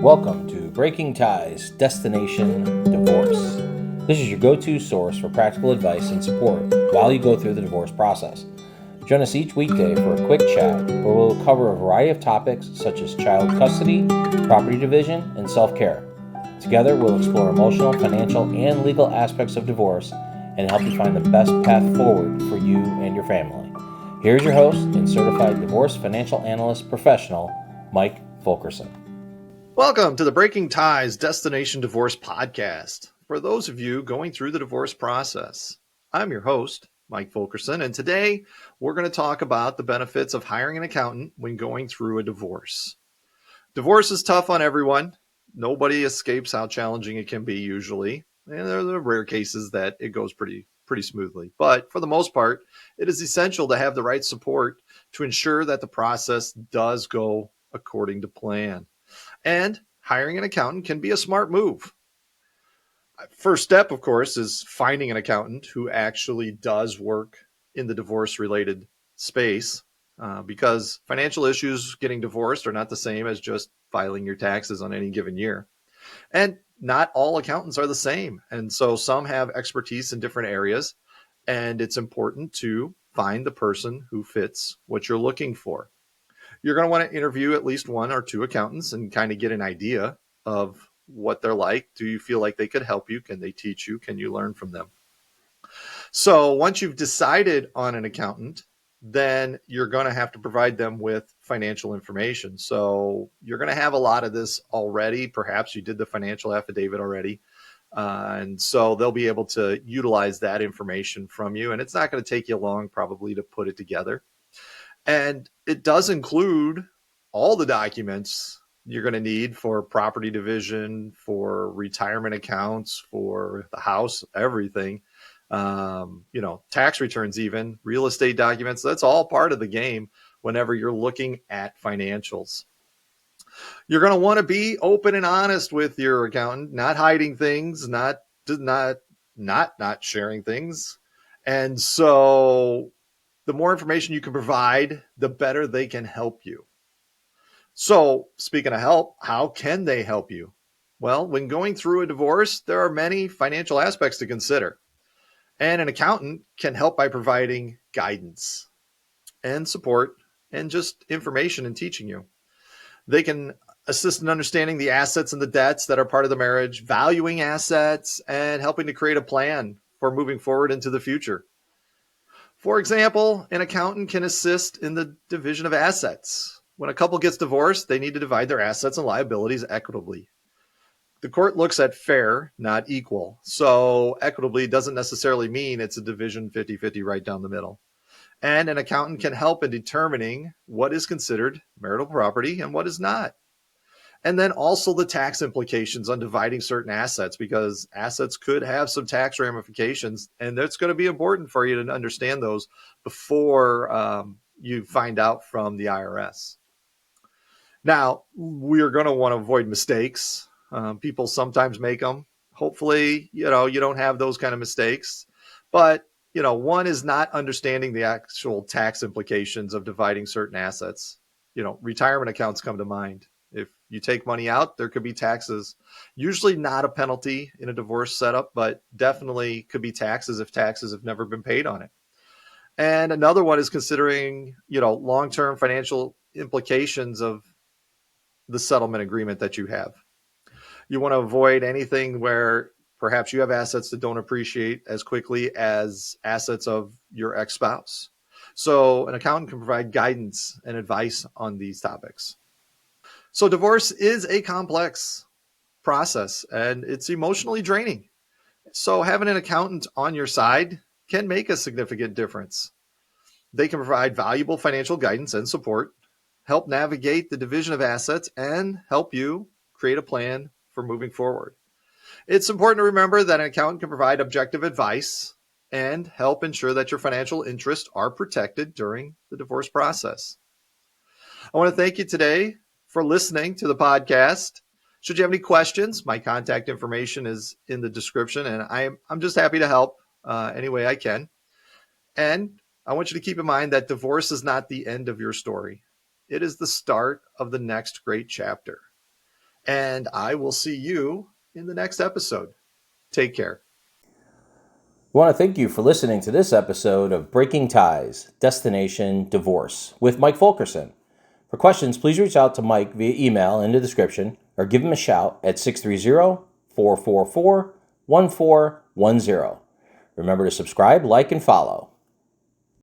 Welcome to Breaking Ties, Destination Divorce. This is your go-to source for practical advice and support while you go through the divorce process. Join us each weekday for a quick chat where we'll cover a variety of topics such as child custody, property division, and self-care. Together, we'll explore emotional, financial, and legal aspects of divorce and help you find the best path forward for you and your family. Here's your host and Certified Divorce Financial Analyst professional, Mike Fulkerson. Welcome to the Breaking Ties Destination Divorce podcast. For those of you going through the divorce process, I'm your host, Mike Fulkerson, and today we're going to talk about the benefits of hiring an accountant when going through a divorce. Divorce is tough on everyone. Nobody escapes how challenging it can be usually, and there are rare cases that it goes pretty smoothly. But for the most part, it is essential to have the right support to ensure that the process does go according to plan. And hiring an accountant can be a smart move. First step, of course, is finding an accountant who actually does work in the divorce-related space, because financial issues getting divorced are not the same as just filing your taxes on any given year. And not all accountants are the same. And so some have expertise in different areas, and it's important to find the person who fits what you're looking for. You're going to want to interview at least one or two accountants and kind of get an idea of what they're like. Do you feel like they could help you? Can they teach you? Can you learn from them? So once you've decided on an accountant, then you're going to have to provide them with financial information. So you're going to have a lot of this already. Perhaps you did the financial affidavit already. And so they'll be able to utilize that information from you. And it's not going to take you long probably to put it together. And it does include all the documents you're going to need for property division, for retirement accounts, for the house, everything, tax returns, even real estate documents. That's all part of the game whenever you're looking at financials. You're going to want to be open and honest with your accountant, not hiding things, not sharing things. And so the more information you can provide, the better they can help you. So speaking of help, how can they help you? Well, when going through a divorce, there are many financial aspects to consider. And an accountant can help by providing guidance and support and just information and teaching you. They can assist in understanding the assets and the debts that are part of the marriage, valuing assets, and helping to create a plan for moving forward into the future. For example, an accountant can assist in the division of assets. When a couple gets divorced, they need to divide their assets and liabilities equitably. The court looks at fair, not equal. So equitably doesn't necessarily mean it's a division 50-50 right down the middle. And an accountant can help in determining what is considered marital property and what is not. And then also the tax implications on dividing certain assets, because assets could have some tax ramifications, and that's going to be important for you to understand those before you find out from the IRS. Now, we're going to want to avoid mistakes. People sometimes make them. Hopefully, you don't have those kind of mistakes. But, one is not understanding the actual tax implications of dividing certain assets. Retirement accounts come to mind. If you take money out, there could be taxes. Usually not a penalty in a divorce setup, but definitely could be taxes if taxes have never been paid on it. And another one is considering, long-term financial implications of the settlement agreement that you have. You want to avoid anything where perhaps you have assets that don't appreciate as quickly as assets of your ex-spouse. So an accountant can provide guidance and advice on these topics. So divorce is a complex process and it's emotionally draining. So having an accountant on your side can make a significant difference. They can provide valuable financial guidance and support, help navigate the division of assets, and help you create a plan for moving forward. It's important to remember that an accountant can provide objective advice and help ensure that your financial interests are protected during the divorce process. I want to thank you today for listening to the podcast. Should you have any questions, my contact information is in the description, and I'm just happy to help any way I can. And I want you to keep in mind that divorce is not the end of your story. It is the start of the next great chapter. And I will see you in the next episode. Take care. We want to thank you for listening to this episode of Breaking Ties, Destination Divorce with Mike Fulkerson. For questions, please reach out to Mike via email in the description or give him a shout at 630-444-1410. Remember to subscribe, like, and follow.